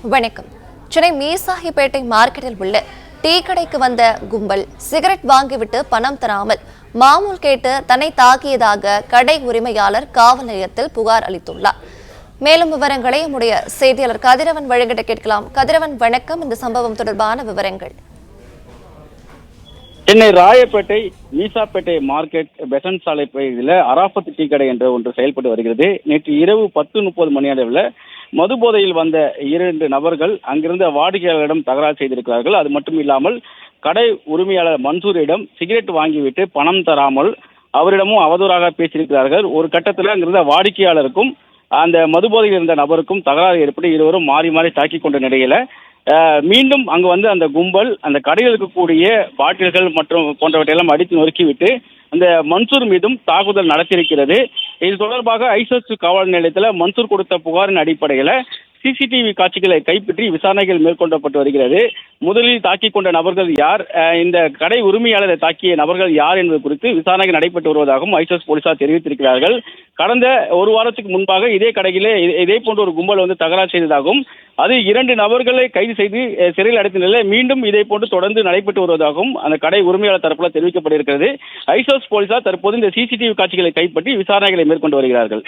வணக்கம். சென்னை மீசாகிப்பேட்டை மார்க்கெட்டில் உள்ள டீ கடைக்கு வந்த கும்பல் சிகரெட் வாங்கிவிட்டு பணம் தராமல் மாமூல் கேட்டு தன்னை தாக்கியதாக கடை உரிமையாளர் காவல் நிலையத்தில் புகார் அளித்துள்ளார். மேலும் விவரங்களை நம்முடைய செய்தியாளர் கதிரவன் வழங்கிட கேட்கலாம். கதிரவன் வணக்கம். இந்த சம்பவம் தொடர்பான விவரங்கள். சென்னை ராயப்பேட்டை மீசாப்பேட்டை மார்க்கெட் பெசன்ட் சாலை பகுதியில் அராஃபத் டீ கடை என்ற ஒன்று செயல்பட்டு வருகிறது. நேற்று இரவு 10:30 மணி அளவில் மது போதையில் வந்த 2 நபர்கள் அங்கிருந்த வாடிக்கையாளரிடம் தகராறு செய்திருக்கிறார்கள். அது மட்டும் இல்லாமல் கடை உரிமையாளர் மன்சூரிடம் சிகரெட் வாங்கிவிட்டு பணம் தராமல் அவரிடமும் அவதூறாக பேசியிருக்கிறார்கள். ஒரு கட்டத்தில் அங்கிருந்த வாடிக்கையாளருக்கும் அந்த மது போதையில் இருந்த நபருக்கும் தகராறு ஏற்பட்டு இருவரும் மாறி மாறி தாக்கிக் கொண்ட நிலையில மீண்டும் அங்கு வந்து அந்த கும்பல் அந்த கடையில் இருக்கக்கூடிய பாட்டில்கள் மற்றும் போன்றவற்றையெல்லாம் அடித்து நொறுக்கிவிட்டு அந்த மன்சூர் மீதும் தாக்குதல் நடத்தியிருக்கிறது. இது தொடர்பாக ஐசஸ் காவல் நிலையத்தில் மன்சூர் கொடுத்த புகாரின் அடிப்படையில் சிசிடிவி காட்சிகளை கைப்பற்றி விசாரணைகள் மேற்கொள்ளப்பட்டு வருகிறது. முதலில் தாக்கிக் கொண்ட நபர்கள் யார், இந்த கடை உரிமையாளரை தாக்கிய நபர்கள் யார் என்பது குறித்து விசாரணைகள் நடைபெற்று வருவதாகவும் ஐசஸ் போலீசார் தெரிவித்திருக்கிறார்கள். கடந்த ஒரு வாரத்துக்கு முன்பாக இதே கடையிலே இதே போன்ற ஒரு கும்பல் வந்து தகராறு செய்ததாகவும் அது 2 நபர்களை கைது செய்து சிறையில் அடைத்த நிலையில் மீண்டும் இதே போன்று தொடர்ந்து நடைபெற்று வருவதாகவும் அந்த கடை உரிமையாளர் தரப்பில் தெரிவிக்கப்பட்டிருக்கிறது. ஐசஸ் போலீசார் தற்போது இந்த சிசிடிவி காட்சிகளை கைப்பற்றி விசாரணைகளை மேற்கொண்டு வருகிறார்கள்.